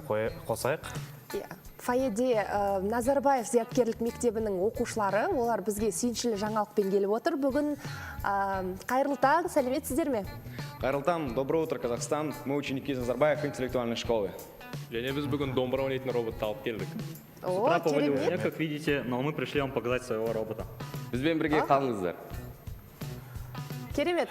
қосайық. Фойеде Назарбаев зияткерлік мектебінің оқушылары, олар бізге сүйіншілі жаңалықпен келіп отыр. Бүгін қайырлы таң, сәлеметсіздер ме? Қайырлы таң, доброе утро, Казахстан. Мы ученики из Назарбаев интеллектуальной школы. Және біз бүгін домбыра ойнайтын роботты алып келдік. О, керемет. Как видите, но мы пришли вам показать своего робота. Бізбен бірге қалыңыздар. Керемет.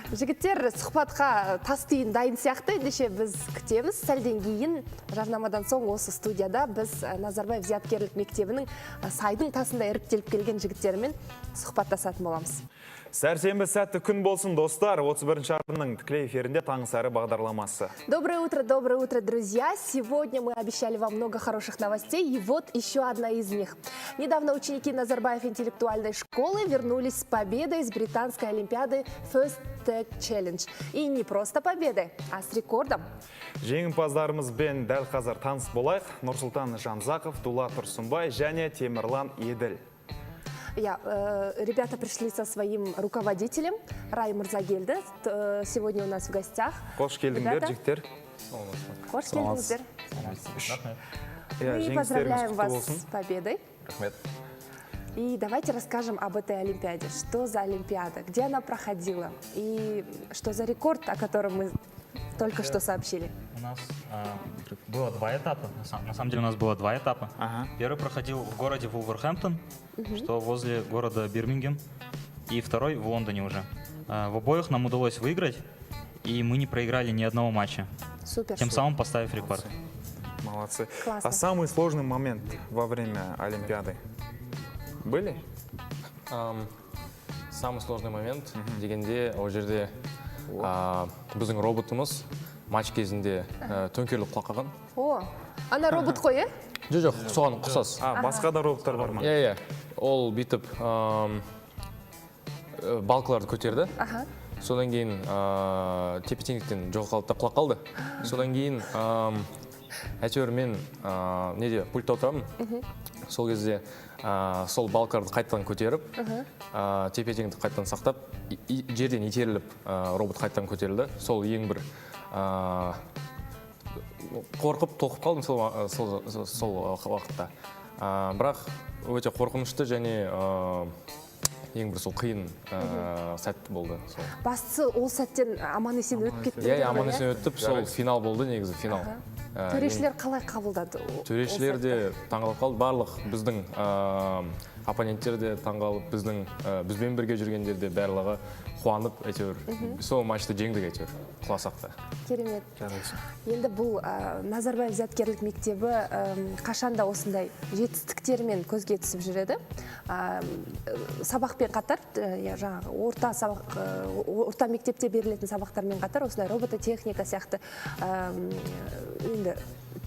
Жігіттер сұхбатқа тас түйін дайын сияқты, ендеше біз күтеміз. Сәлден кейін жарнамадан соң осы студияда біз Назарбаев зияткерлік мектебінің сайдың тасында іріктеліп келген жігіттермен сұхбаттасатын боламыз. Сәрсенбі сәтті күн болсын, достар. 31-ші арнаның тікелей эфирінде таңғы сәрі бағдарламасы. Доброе утро, друзья! Сегодня мы обещали вам много хороших новостей, и вот еще одна из них. Недавно ученики Назарбаев интеллектуальной школы вернулись с победой с британской олимпиады First Tech Challenge. И не просто победой, а с рекордом. Жеңімпаздарымызбен дәл қазір таныс болайық. Нұрсұлтан Жанзақов, Дулат Тұрсынбай және Темірлан Еділ. Ребята пришли со своим руководителем, Рай Мырзагелді. Сегодня у нас в гостях. Қош келдіңдер, жігіттер. Қош келдіңіздер. Мы поздравляем вас с победой. И давайте расскажем об этой олимпиаде. Что за олимпиада, где она проходила и что за рекорд, о котором мы только что сообщили. У нас было два этапа. На самом деле у нас было два этапа. Первый проходил в городе Вулверхэмптон, что возле города Бирмингем, и второй в Лондоне уже. В обоих нам удалось выиграть, и мы не проиграли ни одного матча. Супер. Тем самым поставив рекорд. Молодцы. Классно. А самый сложный момент во время Олимпиады были? Самый сложный момент дегенде ол жерде біздің роботымыз матч кезінде төңкеріліп қалған. О, ана робот қой, е? Жоқ, соған ұқсас. Басқа да роботтар бар ма? Иә. Ол бүйтіп балкаларды көтерді. Содан кейін тепе-теңдіктен жоғалып та құлап қалды. Содан кейін әйтеуір мен пультта отырамын. Сол кезде сол балкаларды қайтадан көтеріп, тепе-теңдікті қайтадан сақтап, жерден итеріліп робот қайтадан көтерілді. Сол ең бір қорқып, толқып қалдым сол уақытта. Бірақ өте қорқынышты және ең бір сол қиын сәт болды. Бастысы ол сәттен аман-есен өтіп кетті. Иә, аман-есен өтіп, сол финал болды, негізі финал. Төрешілер қалай қабылдады? Төрешілер де таңғалып қалды. Барлық біздің оппоненттер де таңғалып, бізбен бірге жүргендер де барлығы қуанып, әйтеуір сол матчты жеңдік, әйтеуір құласақ та. Керемет. Енді бұл Назарбаев зияткерлік мектебі қашанда осындай жетістіктермен көзге түсіп жүреді. Сабақпен қатар, орта мектепте берілетін сабақтармен қатар осындай робототехника сияқты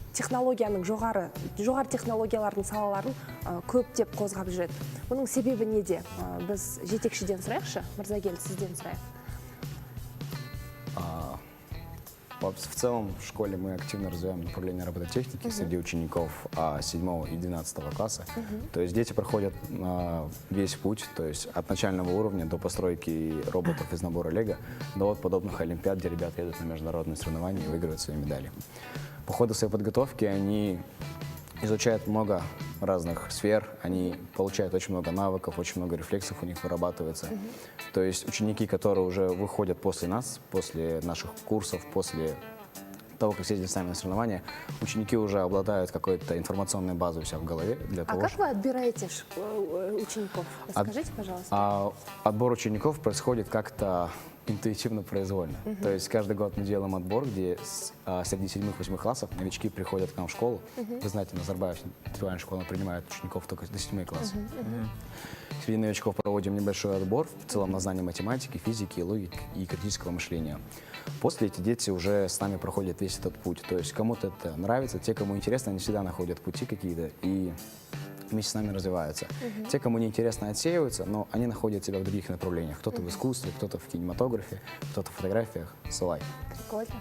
технологияның жоғары технологиялардың салаларын көптеп қозғап жүреді. Бұның себебі неде? Біз жетекшіден сұрайықшы, Мырзагелді, сізден сұрайық. В целом в школе мы активно развиваем направление робототехники среди учеников 7 и 12 класса. То есть дети проходят весь путь, то есть от начального уровня до постройки роботов из набора Лего, до вот подобных олимпиад, где ребята едут на международные соревнования и выигрывают свои медали. По ходу своей подготовки они изучают много разных сфер, они получают очень много навыков, очень много рефлексов у них вырабатывается. То есть ученики, которые уже выходят после нас, после наших курсов, после того, как съездили сами на соревнования, ученики уже обладают какой-то информационной базой у себя в голове. Как вы отбираете учеников? Расскажите, пожалуйста. Отбор учеников происходит как-то интуитивно, произвольно. То есть каждый год мы делаем отбор, где среди 7-8 классов новички приходят к нам в школу. Вы знаете, Назарбаев интеллектуальная школа принимает учеников только до 7 классов. Среди новичков проводим небольшой отбор в целом на знание математики, физики, логики и критического мышления. После эти дети уже с нами проходят весь этот путь. То есть кому-то это нравится, те, кому интересно, они всегда находят пути какие-то и вместе с нами развиваются. Те, кому не интересно, отсеиваются, но они находят себя в других направлениях. Кто-то в искусстве, кто-то в кинематографе, кто-то в фотографиях. Ссылай. Прикольно.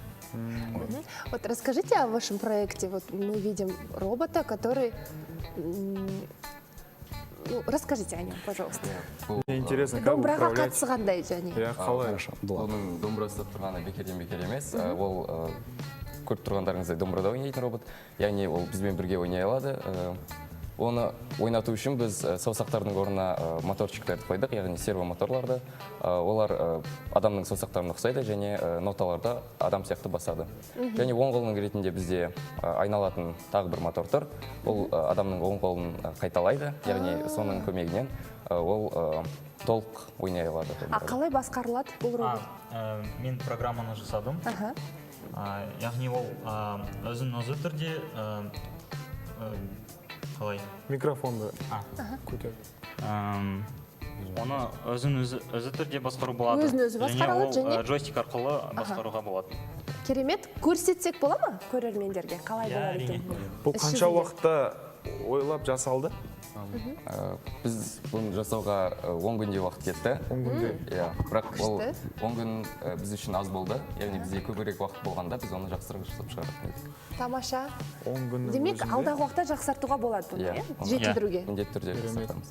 Вот расскажите о вашем проекте. Вот мы видим робота, который... расскажите о нем, пожалуйста. Мне интересно, как Домбыраға управлять. қатысы қандай және? Қалай? Хорошо. Оның домбырасы тұрғаны бекерден бекер емес. Ол көріп тұрғандарыңыздай домбырада ойнайтын робот. Яғни ол бізбен бірге ойнай алады. Оны ойнату үшін біз саусақтардың орнына моторчиктарды қойдық, яғни сервомоторларды. Олар адамның саусақтарына ұқсайды және ноталарды адам сияқты басады. Және оң қолының ретінде бізде айналатын тағы бір мотор тұр. Ол адамның оң қолын қайталайды, яғни соның көмегінен ол толық ойнай алады. Қалай басқарылады бұл робот? Мен программаны жасадым. Яғни ол өзін-өзі түрде қалай? Микрофонды көтер. Оны өзін-өзі түрде басқару болады. Өзін-өзі басқарылады және және ол джойстик арқылы басқаруға болады. Керемет. Көрсетсек бола ма көрермендерге? Қалай болады әрине. екен? Бұл қанша уақытта ойлап жасалды? Біз бұны жасауға 10 күнде уақыт кетті. 10 күнде. Бірақ ол 10 күн біз үшін аз болды. Яғни бізде көбірек уақыт болғанда біз оны жақсырақ жасап шығаратын едік. Тамаша. 10 күннің Демек, өзінде. алдағы уақытта жақсартуға болады бұны, иә? Жетілдіруге. Міндетті түрде жасатамыз.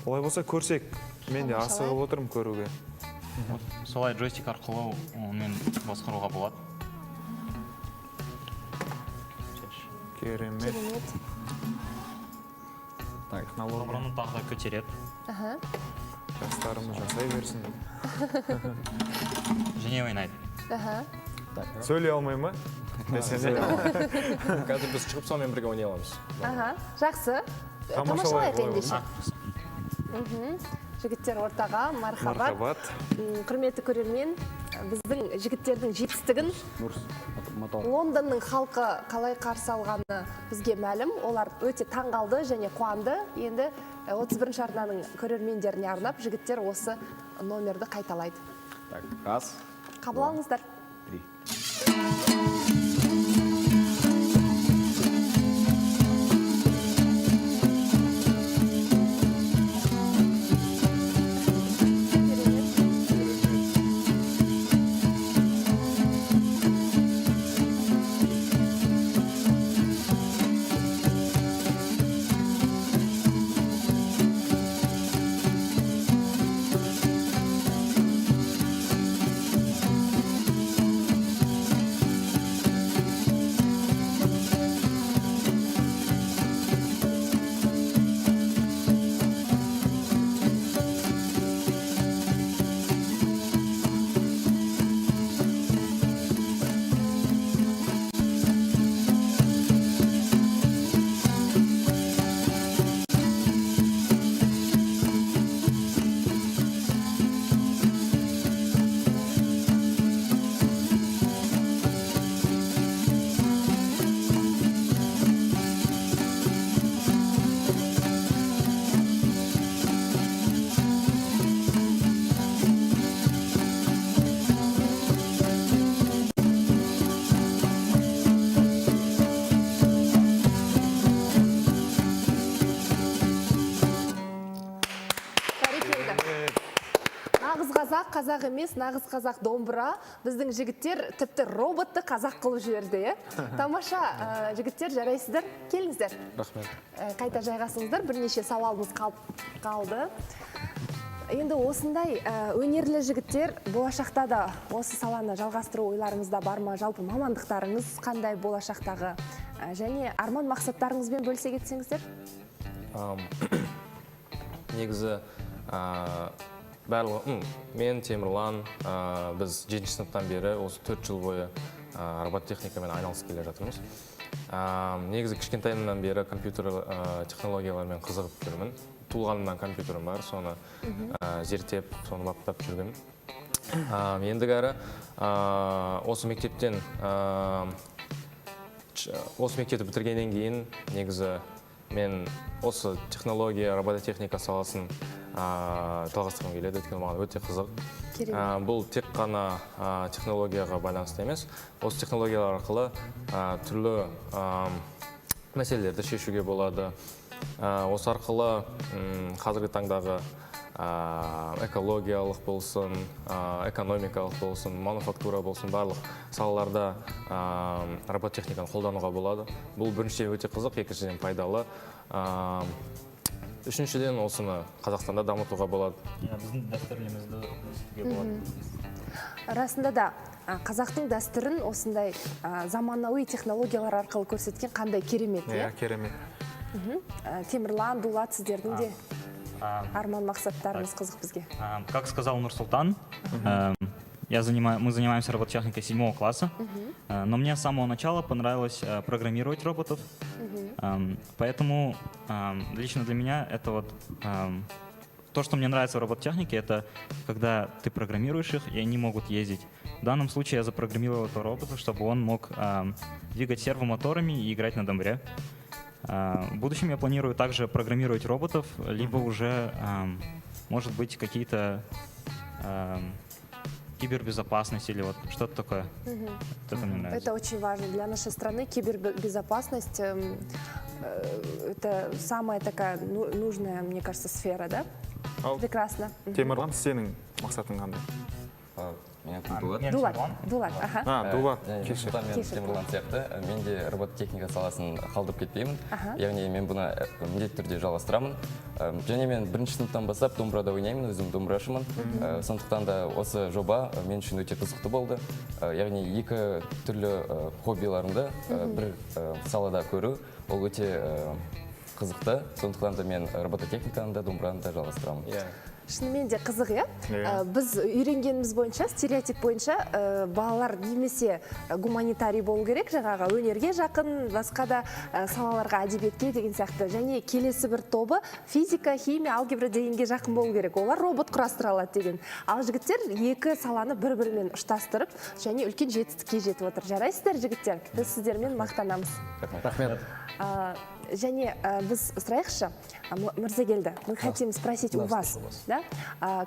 Олай болса көрсек, мен де Тамашалайық. асығып отырмын көруге. Солай джойстик арқылы мен басқаруға болады. Керемет. Керемет. Технология. Домбыраны тағы да көтереді. Жастарымыз жасай берсін. Және ойнайды. Сөйлей алмай ма? Мәселе. Қазір біз шығып сонымен бірге ойнай аламыз. Жақсы. Тамашалайық Тамашалайық, ендеше. Жігіттер ортаға, мархабат. Мархабат. Құрметті көрермен, біздің жігіттердің жетістігін Лондонның халқы қалай қарсы алғаны бізге мәлім. Олар өте таңғалды және қуанды. Енді 31-ші арнаның көрермендеріне арнап, жігіттер осы номерді қайталайды. Так, раз, Қабыл алыңыздар. 3. қазақ емес, нағыз қазақ домбыра. Біздің жігіттер тіпті роботты қазақ қылып жіберді, е? Тамаша, жігіттер, жарайсыздар? Келіңіздер. Рахмет. Қайта жайғасыңыздар, бірнеше сауалымыз қалды. Енді осындай өнерлі жігіттер болашақта да осы саланы жалғастыру ойларыңызда бар ма? Жалпы мамандықтарыңыз қандай болашақтағы? Және арман мақсаттарыңызбен бөлісе кетсеңіздер? Негізі барлығы, мен Темірлан, біз 7-ші сыныптан бері осы 4 жыл бойы робототехникамен айналысып келе жатырмыз. Негізі кішкентайымнан бері компьютер технологиялармен қызығып жүрмін. Туылғанымнан компьютерім бар, соны зерттеп, соны баптап жүргім. Ендігәрі осы мектепті бітіргеннен кейін негізі мен осы технология, робототехника саласын жалғастырғым келеді, өйткені маған өте қызық. Бұл тек қана технологияға байланысты емес. Осы технологиялар арқылы түрлі мәселелерді шешуге болады. Осы арқылы қазіргі таңдағы экологиялық болсын, экономикалық болсын, мануфактура болсын, барлық салаларда робототехниканы қолдануға болады. Бұл біріншіден өте қызық, екіншіден пайдалы. Үшіншіден осыны Қазақстанда дамытуға болады. Біздің дәстүрлерімізді естуге болады. Расында да қазақтың дәстүрін осындай заманауи технологиялар арқылы көрсеткен қандай керемет, Иә, керемет. Темірлан, Дулат, сіздердің де арман мақсаттарыңыз қызық бізге. Как сказал Нурсултан, мы занимаемся робототехникой 7 класса, но мне с самого начала понравилось программировать роботов, поэтому лично для меня это вот то, что мне нравится в робототехнике, это когда ты программируешь их, и они могут ездить. В данном случае я запрограммировал этого робота, чтобы он мог двигать сервомоторами и играть на домбре. В будущем я планирую также программировать роботов, либо уже, может быть, какие-то кибербезопасность или вот что-то такое. Вот это мне нравится. Это очень важно для нашей страны. Кибербезопасность это самая такая нужная, мне кажется, сфера, да? Прекрасно. Темірлан, сенің мақсатың қандай? Мен Дулат. Дулат, ага. Дулат, Кешір. Мен Темірлан сияқты, мен де робототехника саласын қалдырып кетпеймін. Яғни мен бұны міндетті түрде жалғастырамын. Және мен бірінші сыныптан бастап домбырада ойнаймын, өзім домбырашымын. Сондықтан да осы жоба мен үшін өте қызықты болды. Яғни екі түрлі хоббиларымды бір салада көру, ол өте қызықты. Сондықтан да мен робототехниканы да домбыраны да жалғастырамын. Шынымен де қызық, иә? Біз үйренгеніміз бойынша, стереотип бойынша балалар немесе гуманитарий болу керек, жаңағы өнерге жақын, басқа да салаларға, әдебиетке деген сияқты. Және келесі бір тобы физика, химия, алгебра дегенге жақын болу керек. Олар робот құрастыра алады деген. Ал жігіттер екі саланы бір-бірімен ұштастырып, және үлкен жетістікке жетіп отыр. Жарайсыздар, жігіттер? Біз сіздермен мақтанамыз. Рахмет. Және біз сұрайықшы, Мырзагелді, мы хотим спросить у вас, да,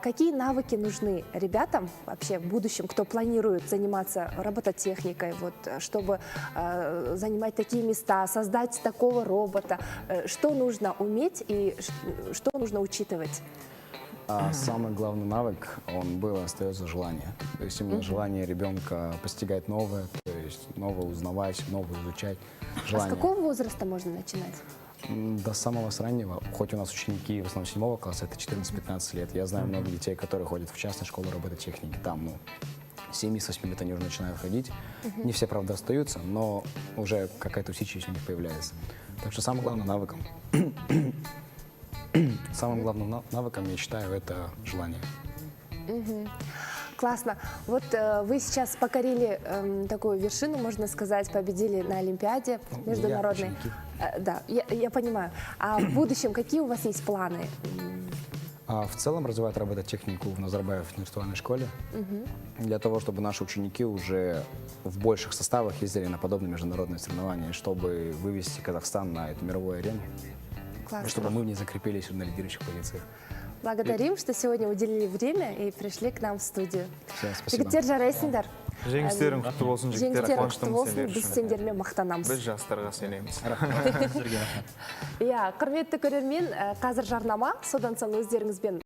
какие навыки нужны ребятам вообще в будущем, кто планирует заниматься робототехникой, вот, чтобы занимать такие места, создать такого робота, что нужно уметь и что нужно учитывать? Самый главный навык, он был и остается желание. То есть именно желание ребенка постигать новое, то есть новое узнавать, новое изучать. Желание. А с какого возраста можно начинать? До самого раннего, хоть у нас ученики в основном 7 класса, это 14-15 лет. Я знаю много детей, которые ходят в частные школы робототехники. Там, 7-8 лет они уже начинают ходить. Не все, правда, остаются, но уже какая-то усидчивость у них появляется. Так что самым главным навыком, я считаю, это желание. Классно. Вот вы сейчас покорили такую вершину, можно сказать, победили на Олимпиаде международной. Да, я понимаю. А в будущем какие у вас есть планы? В целом развивать робототехнику в Назарбаев интеллектуальной школе для того, чтобы наши ученики уже в больших составах ездили на подобные международные соревнования, чтобы вывести Казахстан на эту мировую арену, Классно. чтобы мы не закрепились на лидирующих позициях. Благодарим, что сегодня уделили время и пришли к нам в студию. Все, спасибо. Жігіттер, жарайсыңдар. Жеңістерің құтты болсын, жігіттер, Жеңістер құтты қуаныштымыз болсын, сендер біз үшін. сендермен мақтанамыз. Біз жастарға сенеміз. Иә, құрметті көрермен, қазір жарнама, содан соң өздеріңізбен